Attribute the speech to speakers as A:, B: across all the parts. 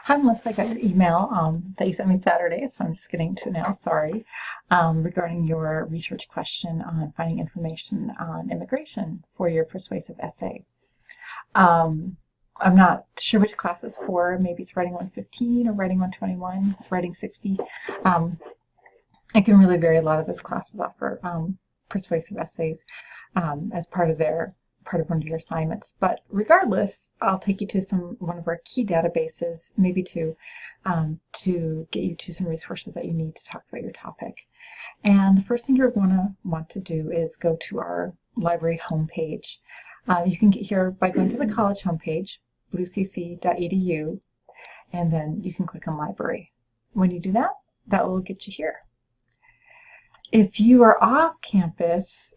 A: Hi, Melissa. I got your email that you sent me Saturday, so I'm just getting to it now. Sorry. Regarding your research question on finding information on immigration for your persuasive essay. I'm not sure which class it's for. Maybe it's writing 115 or writing 121, writing 60. It can really vary. A lot of those classes offer persuasive essays as part of one of your assignments. But regardless, I'll take you to one of our key databases, maybe to get you to some resources that you need to talk about your topic. And the first thing you're going to want to do is go to our library homepage. You can get here by going to the college homepage, bluecc.edu, and then you can click on library. When you do that, that will get you here. If you are off campus,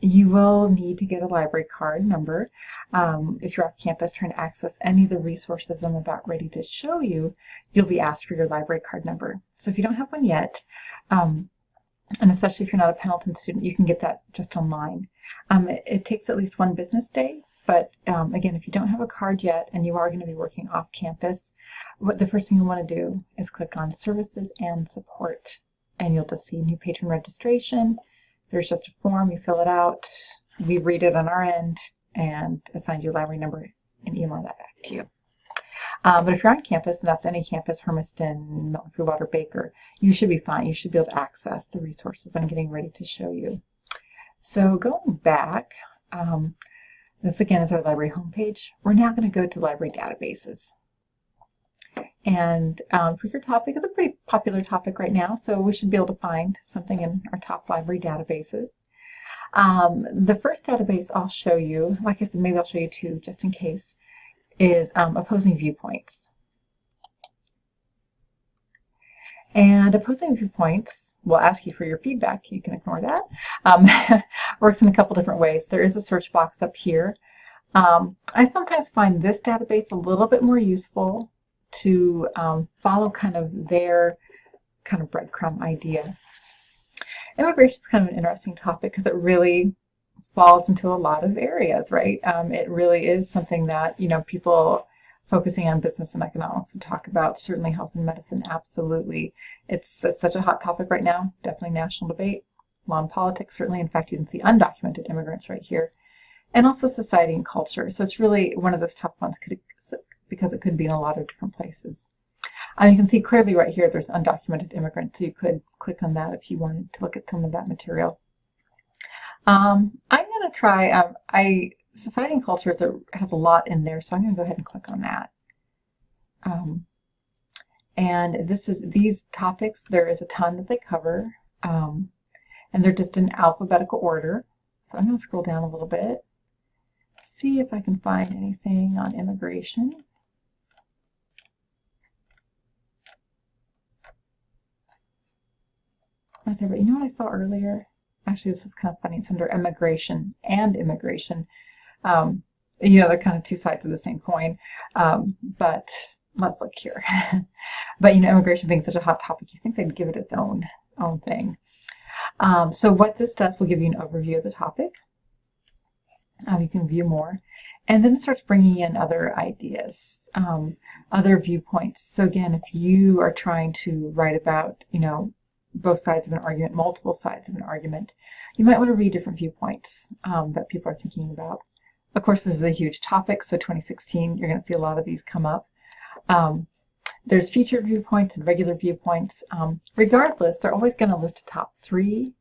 A: you will need to get a library card number. If you're off campus trying to access any of the resources I'm about ready to show you, you'll be asked for your library card number. So if you don't have one yet, and especially if you're not a Pendleton student, you can get that just online. It takes at least one business day, but again, if you don't have a card yet and you are going to be working off campus, the first thing you want to do is click on Services and Support, and you'll just see New Patron Registration. There's just a form, you fill it out, we read it on our end, and assign your library number and email that back to you. But if you're on campus, and that's any campus, Hermiston, Milton Free Water, Baker, you should be fine. You should be able to access the resources I'm getting ready to show you. So going back, this again is our library homepage. We're now going to go to library databases. And for your topic, it's a pretty popular topic right now, so we should be able to find something in our top library databases. The first database I'll show you, like I said, maybe I'll show you two just in case, is Opposing Viewpoints. And Opposing Viewpoints will ask you for your feedback. You can ignore that. Works in a couple different ways. There is a search box up here. I sometimes find this database a little bit more useful to follow kind of their kind of breadcrumb idea. Immigration is kind of an interesting topic because it really falls into a lot of areas, right? It really is something that, you know, people focusing on business and economics would talk about. Certainly health and medicine, absolutely. It's such a hot topic right now, definitely national debate. Law and politics, certainly. In fact, you can see undocumented immigrants right here. And also society and culture. So it's really one of those tough ones because it could be in a lot of different places. You can see clearly right here there's undocumented immigrants, so you could click on that if you wanted to look at some of that material. I'm going to try, society and culture has a lot in there, so I'm going to go ahead and click on that. And these topics, there is a ton that they cover, and they're just in alphabetical order. So I'm going to scroll down a little bit, see if I can find anything on immigration. But you know what I saw earlier? Actually, this is kind of funny. It's under immigration and immigration. You know, they're kind of two sides of the same coin. But let's look here. But, you know, immigration being such a hot topic, you think they'd give it its own thing. So what this does will give you an overview of the topic. You can view more. And then it starts bringing in other ideas, other viewpoints. So again, if you are trying to write about, you know, both sides of an argument, multiple sides of an argument, you might want to read different viewpoints that people are thinking about. Of course, this is a huge topic, so 2016, you're going to see a lot of these come up. There's featured viewpoints and regular viewpoints. Regardless, they're always going to list a top 3.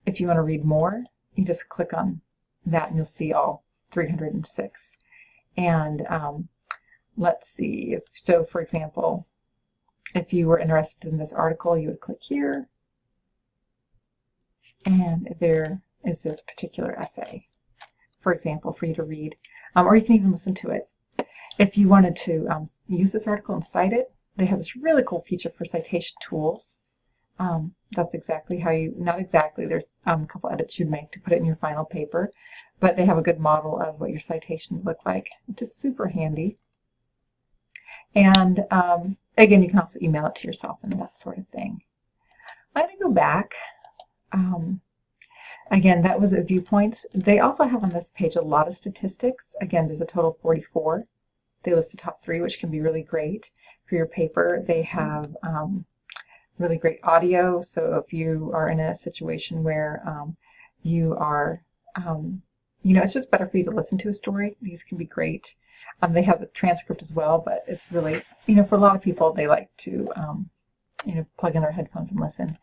A: If you want to read more, you just click on that and you'll see all 306. And let's see, so for example, if you were interested in this article, you would click here. And there is this particular essay, for example, for you to read, or you can even listen to it. If you wanted to use this article and cite it, they have this really cool feature for citation tools. That's exactly how not exactly, there's a couple edits you'd make to put it in your final paper, but they have a good model of what your citation would look like, which is super handy. And again, you can also email it to yourself and that sort of thing. I'm going to go back. Again, that was at viewpoints. They also have on this page a lot of statistics. Again, there's a total of 44. They list the top 3, which can be really great for your paper. They have really great audio, so if you are in a situation where you are, it's just better for you to listen to a story, these can be great. They have the transcript as well, but it's really, for a lot of people, they like to, plug in their headphones and listen.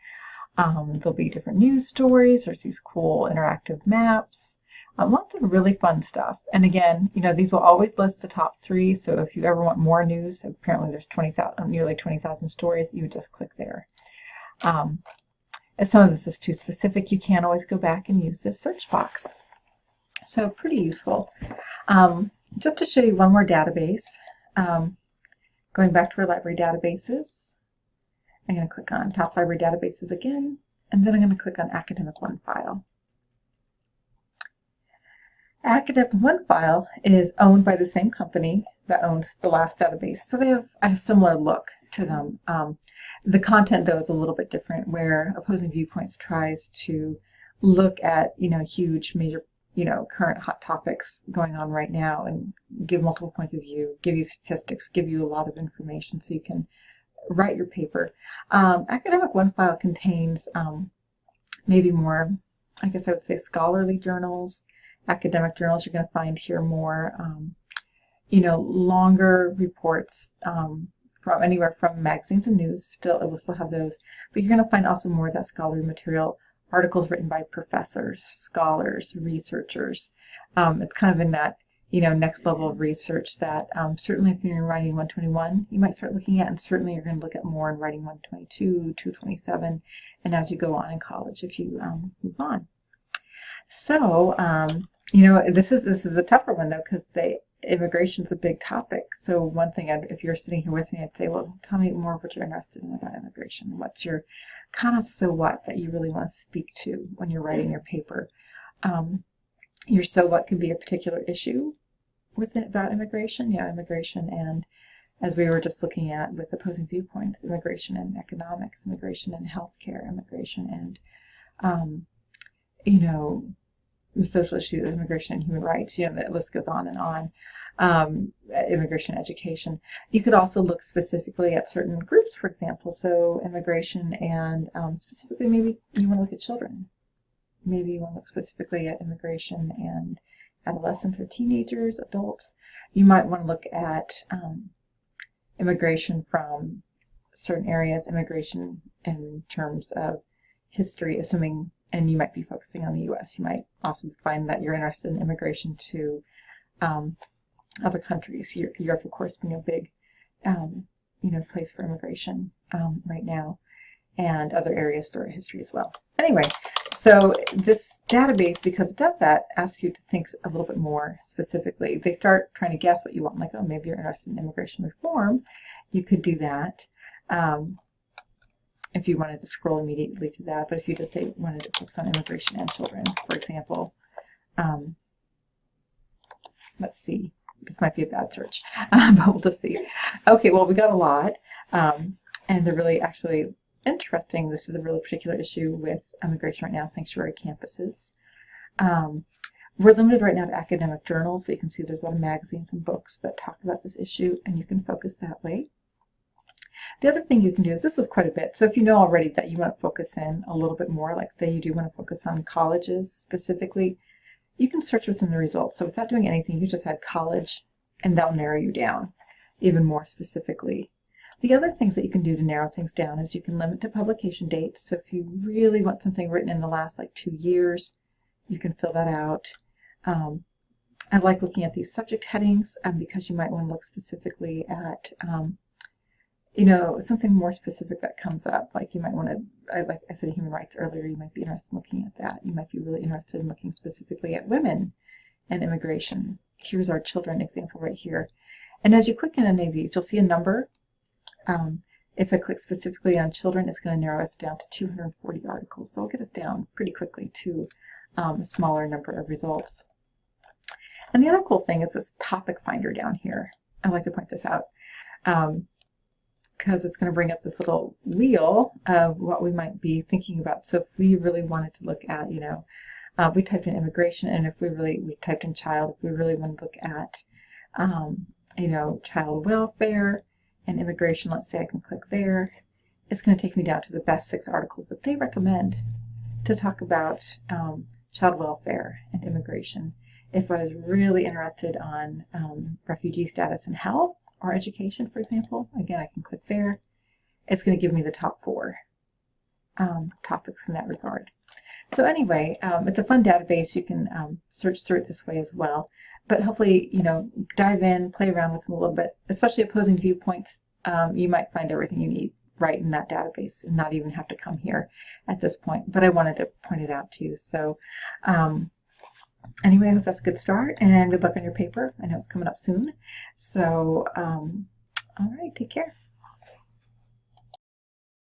A: There'll be different news stories. There's these cool interactive maps. Lots of really fun stuff. And again, these will always list the top 3. So if you ever want more news, apparently there's nearly 20,000 stories, you would just click there. If some of this is too specific, you can always go back and use this search box. So pretty useful. Just to show you one more database, going back to our library databases, I'm going to click on Top Library Databases again, and then I'm going to click on Academic OneFile. Academic OneFile is owned by the same company that owns the last database, so they have a similar look to them. The content, though, is a little bit different, where Opposing Viewpoints tries to look at, huge, major, current hot topics going on right now and give multiple points of view, give you statistics, give you a lot of information so you can write your paper. Academic OneFile contains maybe more, I guess I would say, scholarly journals, academic journals. You're going to find here more, longer reports from anywhere from magazines and news. It will still have those, but you're going to find also more of that scholarly material, articles written by professors, scholars, researchers. It's kind of in that next level of research that certainly if you're in Writing 121, you might start looking at, and certainly you're going to look at more in Writing 122, 227, and as you go on in college if you move on. So, this is a tougher one though, because immigration is a big topic. So one thing, if you're sitting here with me, I'd say, well, tell me more of what you're interested in about immigration. What's your kind of so what that you really want to speak to when you're writing your paper? Your so what could be a particular issue with it about immigration. Immigration, and as we were just looking at with Opposing Viewpoints, immigration and economics, immigration and healthcare, immigration and social issues, immigration and human rights. The list goes on and on. Immigration education. You could also look specifically at certain groups, for example. So immigration and specifically, maybe you want to look at children. Maybe you want to look specifically at immigration and adolescents or teenagers, adults. You might want to look at immigration from certain areas, immigration in terms of history, assuming, and you might be focusing on the U.S. You might also find that you're interested in immigration to other countries. Europe, of course, being a big, place for immigration right now, and other areas throughout history as well. Anyway, so this database, because it does that, asks you to think a little bit more specifically. They start trying to guess what you want, like, oh, maybe you're interested in immigration reform. You could do that if you wanted to scroll immediately to that. But if you just say wanted to focus on immigration and children, for example, let's see. This might be a bad search, but we'll just see. Okay, well, we got a lot, and they're really actually interesting. This is a really particular issue with immigration right now, sanctuary campuses. We're limited right now to academic journals, but you can see there's a lot of magazines and books that talk about this issue, and you can focus that way. The other thing you can do is, this is quite a bit, so if you know already that you want to focus in a little bit more, like say you do want to focus on colleges specifically, you can search within the results. So without doing anything, you just add college, and that'll narrow you down even more specifically. The other things that you can do to narrow things down is you can limit to publication dates. So if you really want something written in the last 2 years, you can fill that out. I like looking at these subject headings because you might want to look specifically at something more specific that comes up. Like you might want to, like I said, human rights earlier, you might be interested in looking at that. You might be really interested in looking specifically at women and immigration. Here's our children example right here. And as you click in any of these, you'll see a number. If I click specifically on children, it's going to narrow us down to 240 articles. So it'll get us down pretty quickly to a smaller number of results. And the other cool thing is this topic finder down here. I like to point this out because it's going to bring up this little wheel of what we might be thinking about. So if we really wanted to look at, we typed in immigration, and if we typed in child, if we really want to look at you know, child welfare and immigration. Let's say I can click there. It's going to take me down to the best 6 articles that they recommend to talk about child welfare and immigration. If I was really interested on refugee status and health or education, for example, again, I can click there. It's going to give me the top 4 topics in that regard. So anyway, it's a fun database. You can search through it this way as well. But hopefully, you know, dive in, play around with them a little bit, especially opposing viewpoints. You might find everything you need right in that database and not even have to come here at this point. But I wanted to point it out to you. So anyway, I hope that's a good start, and good luck on your paper. I know it's coming up soon. So all right, take care.